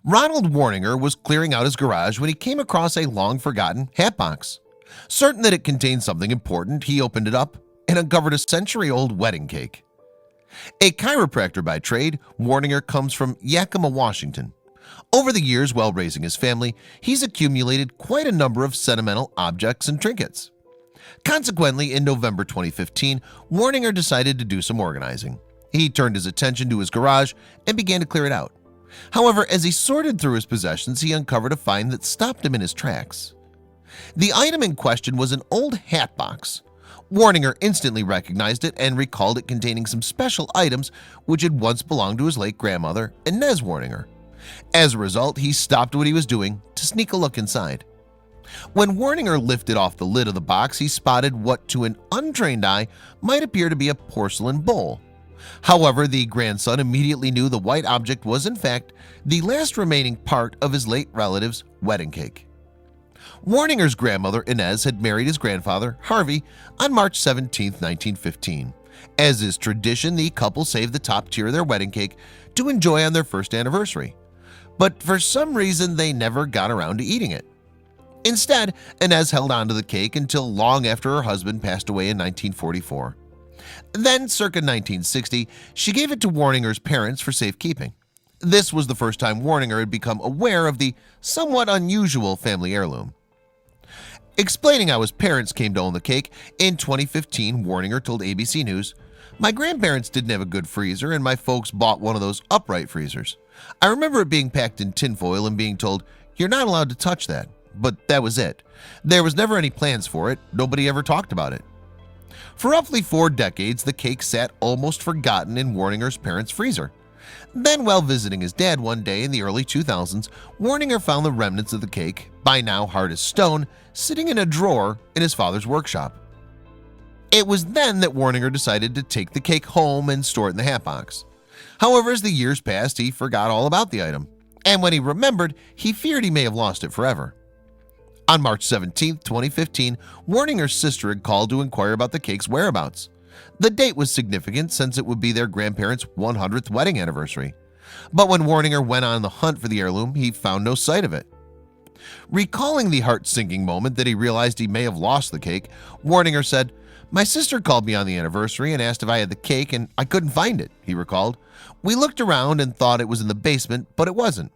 Ronald Warninger was clearing out his garage when he came across a long-forgotten hat box. Certain that it contained something important, he opened it up and uncovered a century-old wedding cake. A chiropractor by trade, Warninger comes from Yakima, Washington. Over the years, while raising his family, he's accumulated quite a number of sentimental objects and trinkets. Consequently, in November 2015, Warninger decided to do some organizing. He turned his attention to his garage and began to clear it out. However, as he sorted through his possessions, he uncovered a find that stopped him in his tracks. The item in question was an old hat box. Warninger instantly recognized it and recalled it containing some special items which had once belonged to his late grandmother, Inez Warninger. As a result, he stopped what he was doing to sneak a look inside. When Warninger lifted off the lid of the box, he spotted what to an untrained eye might appear to be a porcelain bowl. However, the grandson immediately knew the white object was in fact the last remaining part of his late relative's wedding cake. Warninger's grandmother Inez had married his grandfather Harvey on March 17, 1915. As is tradition, the couple saved the top tier of their wedding cake to enjoy on their first anniversary. But for some reason they never got around to eating it. Instead, Inez held on to the cake until long after her husband passed away in 1944. Then, circa 1960, she gave it to Warninger's parents for safekeeping. This was the first time Warninger had become aware of the somewhat unusual family heirloom. Explaining how his parents came to own the cake, in 2015, Warninger told ABC News, "My grandparents didn't have a good freezer and my folks bought one of those upright freezers. I remember it being packed in tinfoil and being told, 'You're not allowed to touch that.' But that was it. There was never any plans for it. Nobody ever talked about it." For roughly 4 decades, the cake sat almost forgotten in Warninger's parents' freezer. Then, while visiting his dad one day in the early 2000s, Warninger found the remnants of the cake, by now hard as stone, sitting in a drawer in his father's workshop. It was then that Warninger decided to take the cake home and store it in the hat box. However, as the years passed, he forgot all about the item, and when he remembered, he feared he may have lost it forever. On March 17, 2015, Warninger's sister had called to inquire about the cake's whereabouts. The date was significant since it would be their grandparents' 100th wedding anniversary. But when Warninger went on the hunt for the heirloom, he found no sight of it. Recalling the heart-sinking moment that he realized he may have lost the cake, Warninger said, "My sister called me on the anniversary and asked if I had the cake and I couldn't find it," he recalled. "We looked around and thought it was in the basement, but it wasn't.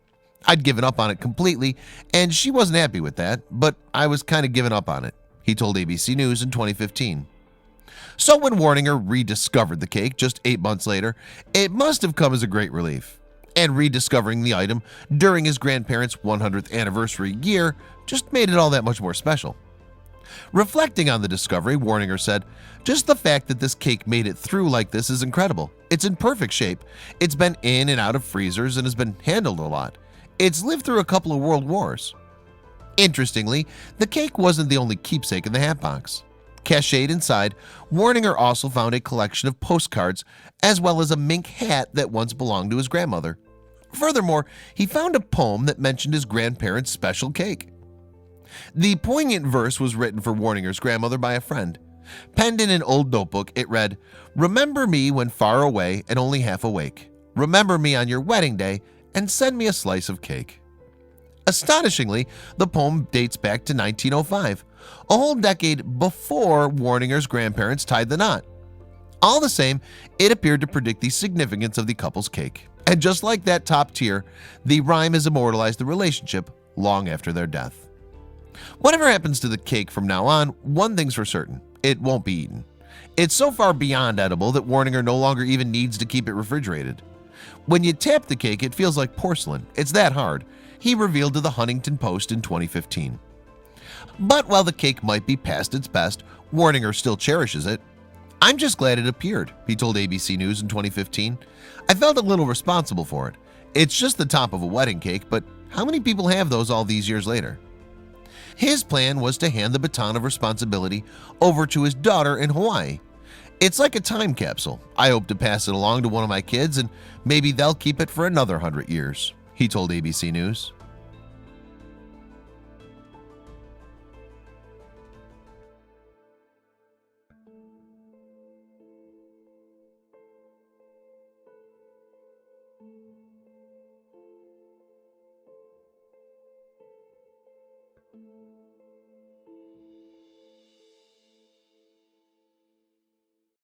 I'd given up on it completely, and she wasn't happy with that, but I was kind of giving up on it," he told ABC News in 2015. So when Warninger rediscovered the cake just 8 months later, it must have come as a great relief. And rediscovering the item during his grandparents' 100th anniversary year just made it all that much more special. Reflecting on the discovery, Warninger said, "Just the fact that this cake made it through like this is incredible. It's in perfect shape. It's been in and out of freezers and has been handled a lot. It's lived through a couple of world wars." Interestingly, the cake wasn't the only keepsake in the hat box. Cached inside, Warninger also found a collection of postcards as well as a mink hat that once belonged to his grandmother. Furthermore, he found a poem that mentioned his grandparents' special cake. The poignant verse was written for Warninger's grandmother by a friend. Penned in an old notebook, it read, "Remember me when far away and only half awake. Remember me on your wedding day and send me a slice of cake." Astonishingly, the poem dates back to 1905, a whole decade before Warninger's grandparents tied the knot. All the same, it appeared to predict the significance of the couple's cake. And just like that top tier, the rhyme has immortalized the relationship long after their death. Whatever happens to the cake from now on, one thing's for certain: it won't be eaten. It's so far beyond edible that Warninger no longer even needs to keep it refrigerated. When you tap the cake, it feels like porcelain. It's that hard, he revealed to the Huntington Post in 2015. But while the cake might be past its best, Warninger still cherishes it. "I'm just glad it appeared," he told ABC News in 2015. "I felt a little responsible for it. It's just the top of a wedding cake, but how many people have those all these years later?" His plan was to hand the baton of responsibility over to his daughter in Hawaii. "It's like a time capsule. I hope to pass it along to one of my kids and maybe they'll keep it for another 100 years, he told ABC News.